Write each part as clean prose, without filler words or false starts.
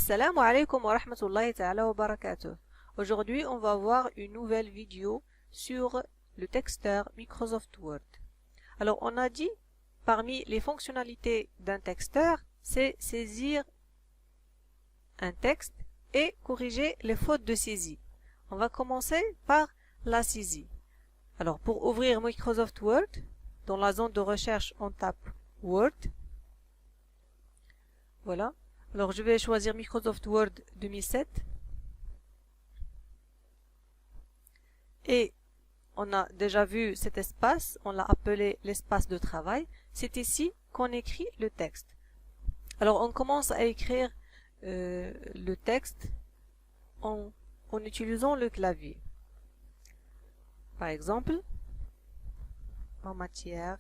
Assalamu alaikum wa rahmatullahi ta'ala wa barakatuh. Aujourd'hui, on va voir une nouvelle vidéo sur le texteur Microsoft Word. Alors, on a dit, parmi les fonctionnalités d'un texteur, c'est saisir un texte et corriger les fautes de saisie. On va commencer par la saisie. Alors, pour ouvrir Microsoft Word, dans la zone de recherche, on tape Word. Voilà. Alors, je vais choisir Microsoft Word 2007. Et on a déjà vu cet espace, on l'a appelé l'espace de travail. C'est ici qu'on écrit le texte. Alors, on commence à écrire le texte en utilisant le clavier. Par exemple, en matière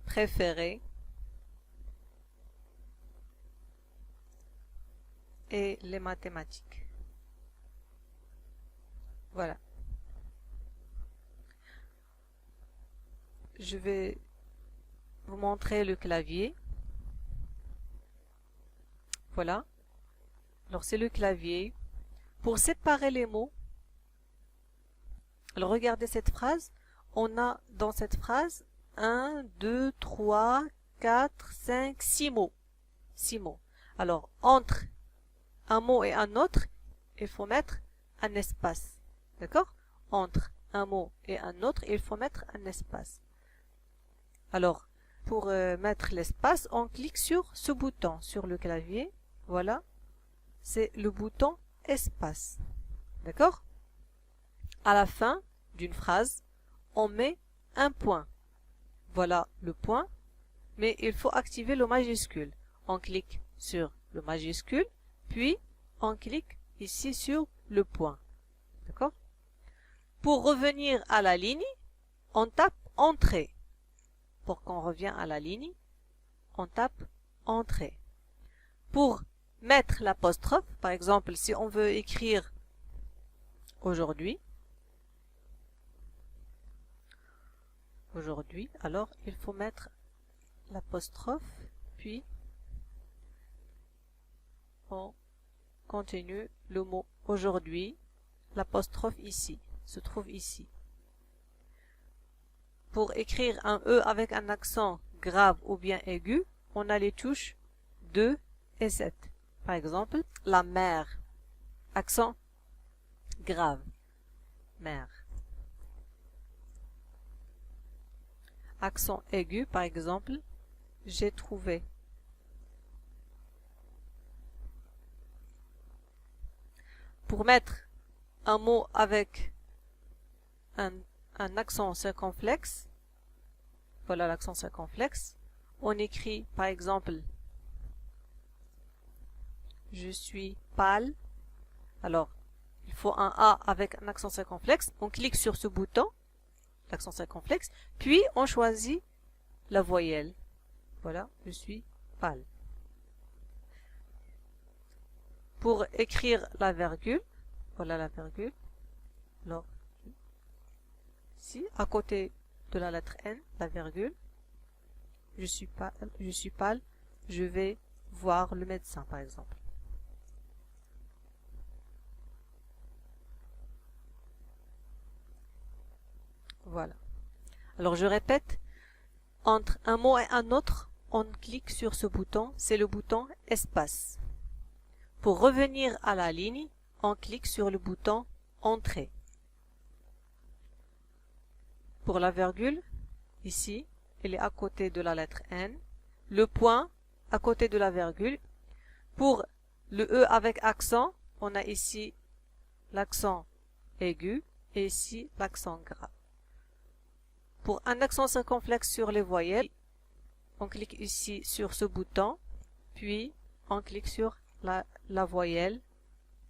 préférée et les mathématiques. Voilà. Je vais vous montrer le clavier. Voilà. Alors c'est le clavier. Pour séparer les mots, alors regardez cette phrase. On a dans cette phrase 1, 2, 3, 4, 5, 6 mots. 6 mots. Alors entre un mot et un autre, il faut mettre un espace. D'accord? Entre un mot et un autre, il faut mettre un espace. Alors, pour mettre l'espace, on clique sur ce bouton sur le clavier. Voilà. C'est le bouton espace. D'accord? À la fin d'une phrase, on met un point. Voilà le point. Mais il faut activer le majuscule. On clique sur le majuscule. Puis, on clique ici sur le point. D'accord? Pour revenir à la ligne, on tape Entrée. Pour qu'on revienne à la ligne, on tape Entrée. Pour mettre l'apostrophe, par exemple, si on veut écrire aujourd'hui, alors il faut mettre l'apostrophe, puis on continue le mot aujourd'hui, l'apostrophe ici, se trouve ici. Pour écrire un E avec un accent grave ou bien aigu, on a les touches 2 et 7. Par exemple, la mer, accent grave, mer. Accent aigu, par exemple, j'ai trouvé. Pour mettre un mot avec un accent circonflexe, voilà l'accent circonflexe, on écrit par exemple je suis pâle. Alors, il faut un A avec un accent circonflexe. On clique sur ce bouton, l'accent circonflexe, puis on choisit la voyelle. Voilà, je suis pâle. Pour écrire la virgule, voilà la virgule. Alors, ici, à côté de la lettre N, la virgule, je suis pâle, je vais voir le médecin, par exemple. Voilà. Alors, je répète, entre un mot et un autre, on clique sur ce bouton, c'est le bouton espace. Pour revenir à la ligne, on clique sur le bouton Entrée. Pour la virgule, ici, elle est à côté de la lettre N. Le point, à côté de la virgule. Pour le E avec accent, on a ici l'accent aigu et ici l'accent grave. Pour un accent circonflexe sur les voyelles, on clique ici sur ce bouton, puis on clique sur la voyelle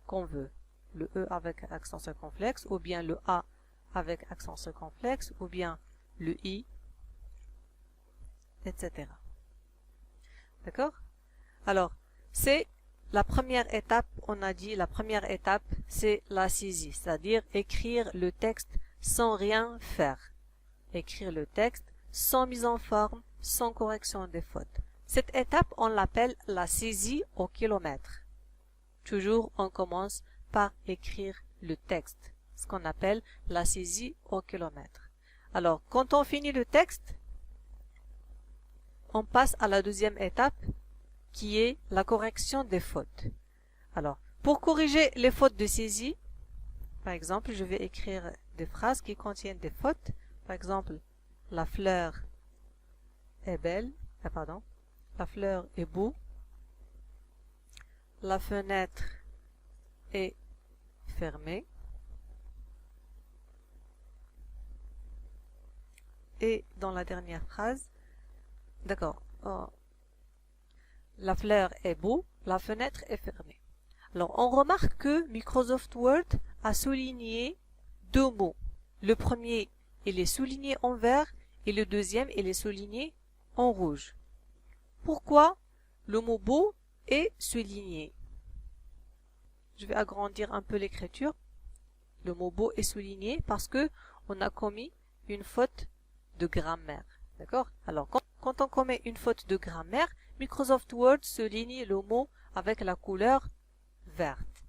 qu'on veut. Le E avec accent circonflexe, ou bien le A avec accent circonflexe, ou bien le I, etc. D'accord? Alors, c'est la première étape, on a dit la première étape, c'est la saisie, c'est-à-dire écrire le texte sans rien faire. Écrire le texte sans mise en forme, sans correction des fautes. Cette étape, on l'appelle la saisie au kilomètre. toujours on commence par écrire le texte, ce qu'on appelle la saisie au kilomètre. Alors, quand on finit le texte, on passe à la deuxième étape qui est la correction des fautes. Alors, pour corriger les fautes de saisie, par exemple, je vais écrire des phrases qui contiennent des fautes. Par exemple, la fleur est belle, la fleur est beau, la fenêtre est fermée, et dans la dernière phrase, d'accord, la fleur est beau, la fenêtre est fermée. Alors, on remarque que Microsoft Word a souligné deux mots. Le premier, il est souligné en vert et le deuxième, il est souligné en rouge. Pourquoi le mot beau est souligné? Je vais agrandir un peu l'écriture. Le mot beau est souligné parce que on a commis une faute de grammaire. D'accord? Alors, quand on commet une faute de grammaire, Microsoft Word souligne le mot avec la couleur verte.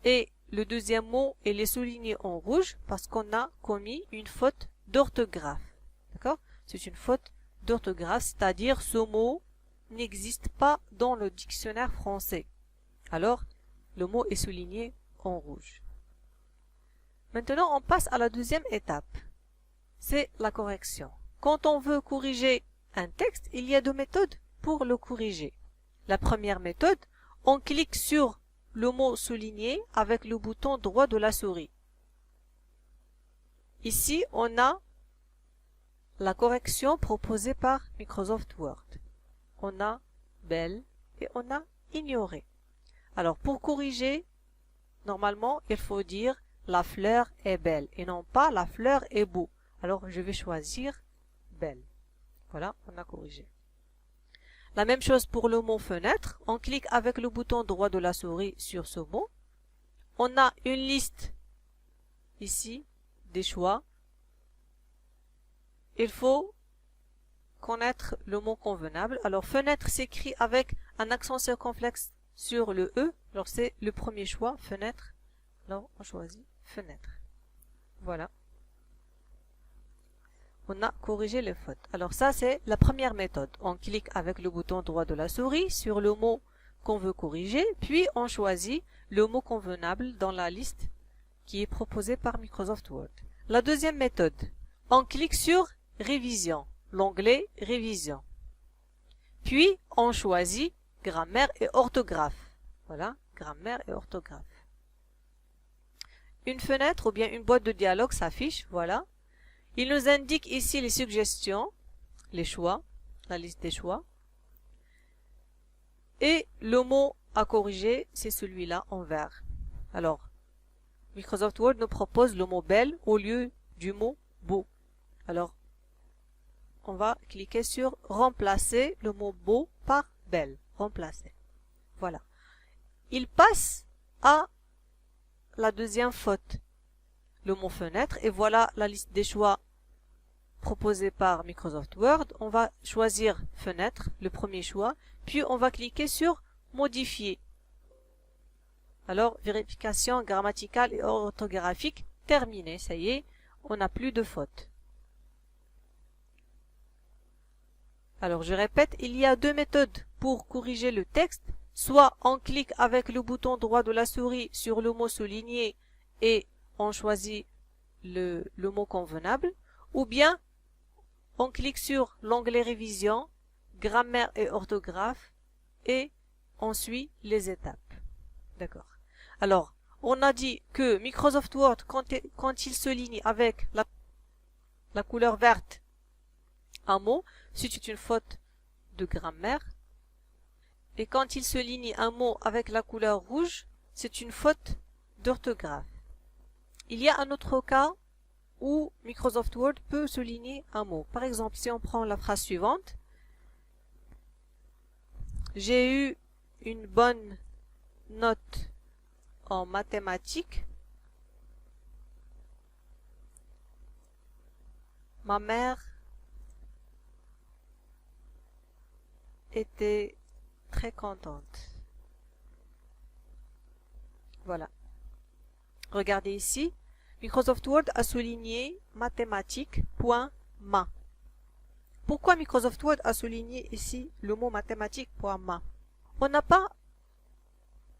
Et le deuxième mot, il est souligné en rouge parce qu'on a commis une faute d'orthographe. D'accord? C'est une faute d'orthographe, c'est-à-dire ce mot n'existe pas dans le dictionnaire français. Alors, le mot est souligné en rouge. Maintenant, on passe à la deuxième étape. C'est la correction. Quand on veut corriger un texte, il y a deux méthodes pour le corriger. La première méthode, on clique sur le mot souligné avec le bouton droit de la souris. Ici, on a la correction proposée par Microsoft Word. On a belle et on a ignoré. Alors, pour corriger, normalement, il faut dire la fleur est belle et non pas la fleur est beau. Alors, je vais choisir belle. Voilà, on a corrigé. La même chose pour le mot fenêtre. On clique avec le bouton droit de la souris sur ce mot. On a une liste ici des choix. Il faut connaître le mot convenable. Alors, fenêtre s'écrit avec un accent circonflexe sur le E. Alors, c'est le premier choix, fenêtre. Alors, on choisit fenêtre. Voilà. On a corrigé les fautes. Alors ça, c'est la première méthode. On clique avec le bouton droit de la souris sur le mot qu'on veut corriger, puis on choisit le mot convenable dans la liste qui est proposée par Microsoft Word. La deuxième méthode, on clique sur Révision, l'onglet Révision. Puis, on choisit Grammaire et orthographe. Voilà, Grammaire et orthographe. Une fenêtre ou bien une boîte de dialogue s'affiche, voilà. Il nous indique ici les suggestions, les choix, la liste des choix. Et le mot à corriger, c'est celui-là en vert. Alors, Microsoft Word nous propose le mot belle au lieu du mot beau. Alors, on va cliquer sur remplacer le mot beau par belle. Remplacer. Voilà. Il passe à la deuxième faute. Le mot fenêtre et voilà la liste des choix proposés par Microsoft Word. On va choisir fenêtre, le premier choix, puis on va cliquer sur modifier. Alors, vérification grammaticale et orthographique terminée, ça y est, on n'a plus de fautes. Alors, je répète, il y a deux méthodes pour corriger le texte. Soit on clique avec le bouton droit de la souris sur le mot souligné et on choisit le mot convenable, ou bien on clique sur l'onglet révision, grammaire et orthographe et on suit les étapes. D'accord. Alors, on a dit que Microsoft Word, quand il souligne avec la couleur verte un mot, c'est une faute de grammaire. Et quand il souligne un mot avec la couleur rouge, c'est une faute d'orthographe. Il y a un autre cas où Microsoft Word peut souligner un mot. Par exemple, si on prend la phrase suivante, j'ai eu une bonne note en mathématiques. Ma mère était très contente. Voilà. Regardez ici. Microsoft Word a souligné mathématiques.ma. Pourquoi Microsoft Word a souligné ici le mot mathématiques.ma? On n'a pas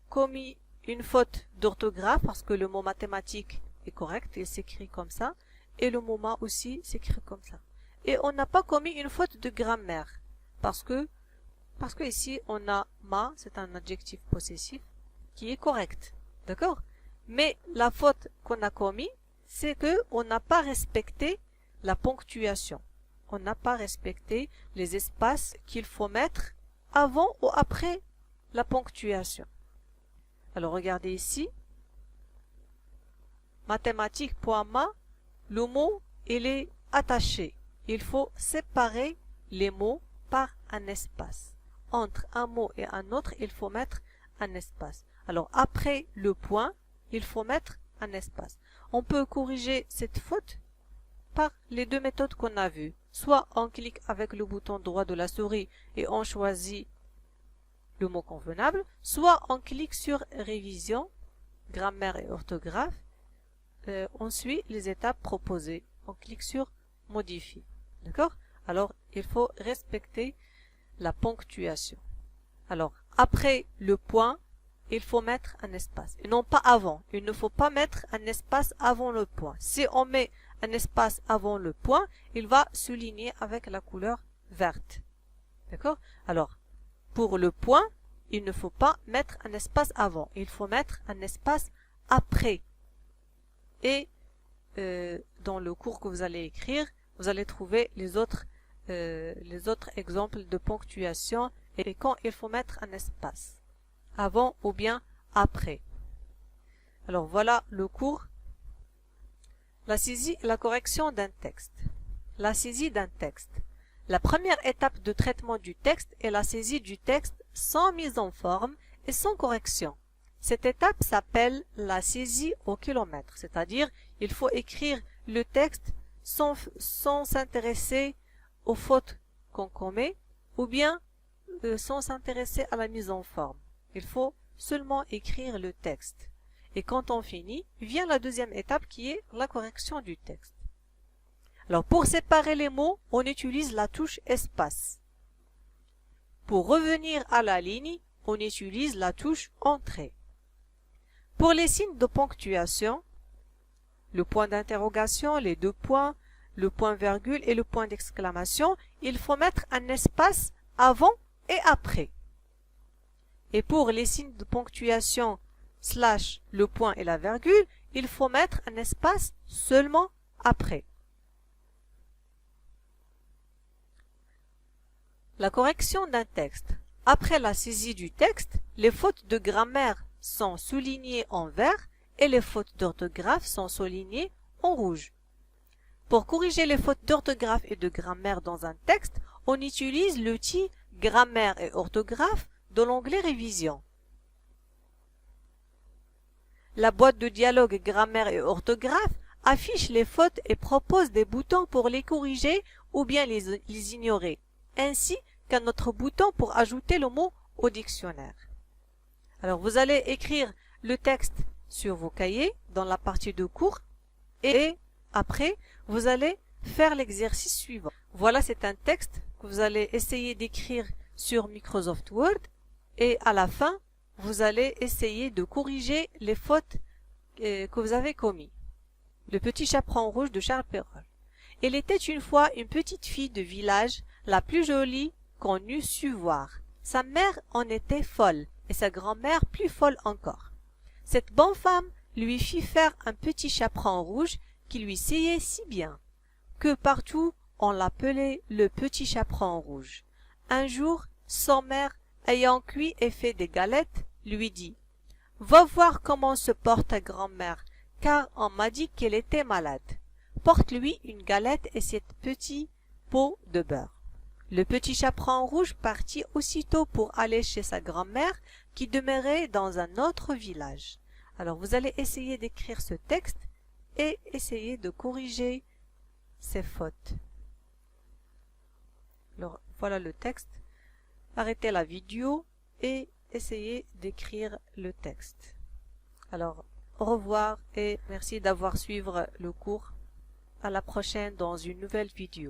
commis une faute d'orthographe parce que le mot mathématique est correct, il s'écrit comme ça, et le mot ma aussi s'écrit comme ça. Et on n'a pas commis une faute de grammaire parce que ici on a ma, c'est un adjectif possessif qui est correct, d'accord? Mais la faute qu'on a commis, c'est que on n'a pas respecté la ponctuation. On n'a pas respecté les espaces qu'il faut mettre avant ou après la ponctuation. Alors regardez ici, mathématiques.ma, le mot il est attaché. Il faut séparer les mots par un espace. Entre un mot et un autre, il faut mettre un espace. Alors après le point, il faut mettre un espace. On peut corriger cette faute par les deux méthodes qu'on a vues. Soit on clique avec le bouton droit de la souris et on choisit le mot convenable, soit on clique sur révision, grammaire et orthographe, on suit les étapes proposées, on clique sur modifier, d'accord? Alors il faut respecter la ponctuation. Alors après le point, il faut mettre un espace, et non pas avant. Il ne faut pas mettre un espace avant le point. Si on met un espace avant le point, il va souligner avec la couleur verte, d'accord? Alors pour le point, il ne faut pas mettre un espace avant, il faut mettre un espace après. Et dans le cours que vous allez écrire, vous allez trouver les autres exemples de ponctuation et quand il faut mettre un espace, avant ou bien après. Alors voilà le cours. La saisie et la correction d'un texte. La saisie d'un texte. La première étape de traitement du texte est la saisie du texte sans mise en forme et sans correction. Cette étape s'appelle la saisie au kilomètre, c'est-à-dire il faut écrire le texte sans s'intéresser aux fautes qu'on commet ou bien sans s'intéresser à la mise en forme. Il faut seulement écrire le texte. Et quand on finit, vient la deuxième étape qui est la correction du texte. Alors pour séparer les mots, on utilise la touche espace. Pour revenir à la ligne, on utilise la touche entrée. Pour les signes de ponctuation, le point d'interrogation, les deux points, le point virgule et le point d'exclamation, il faut mettre un espace avant et après. Et pour les signes de ponctuation slash le point et la virgule, il faut mettre un espace seulement après. La correction d'un texte. Après la saisie du texte, les fautes de grammaire sont soulignées en vert et les fautes d'orthographe sont soulignées en rouge. Pour corriger les fautes d'orthographe et de grammaire dans un texte, on utilise l'outil Grammaire et orthographe dans l'onglet Révision. La boîte de dialogue Grammaire et orthographe affiche les fautes et propose des boutons pour les corriger ou bien les ignorer, ainsi qu'un autre bouton pour ajouter le mot au dictionnaire. Alors vous allez écrire le texte sur vos cahiers dans la partie de cours et après vous allez faire l'exercice suivant. Voilà, c'est un texte que vous allez essayer d'écrire sur Microsoft Word et à la fin vous allez essayer de corriger les fautes que vous avez commises. Le petit chaperon rouge de Charles Perrault. Il était une fois une petite fille de village, la plus jolie qu'on eût su voir. Sa mère en était folle et sa grand-mère plus folle encore. Cette bonne femme lui fit faire un petit chaperon rouge qui lui seyait si bien que partout on l'appelait le petit chaperon rouge. Un jour, son mère, ayant cuit et fait des galettes, lui dit « Va voir comment se porte ta grand-mère, car on m'a dit qu'elle était malade. Porte-lui une galette et cette petite pot de beurre. » Le petit chaperon rouge partit aussitôt pour aller chez sa grand-mère qui demeurait dans un autre village. Alors vous allez essayer d'écrire ce texte et essayer de corriger ces fautes. Alors voilà le texte. Arrêtez la vidéo et essayez d'écrire le texte. Alors, au revoir et merci d'avoir suivi le cours. À la prochaine dans une nouvelle vidéo.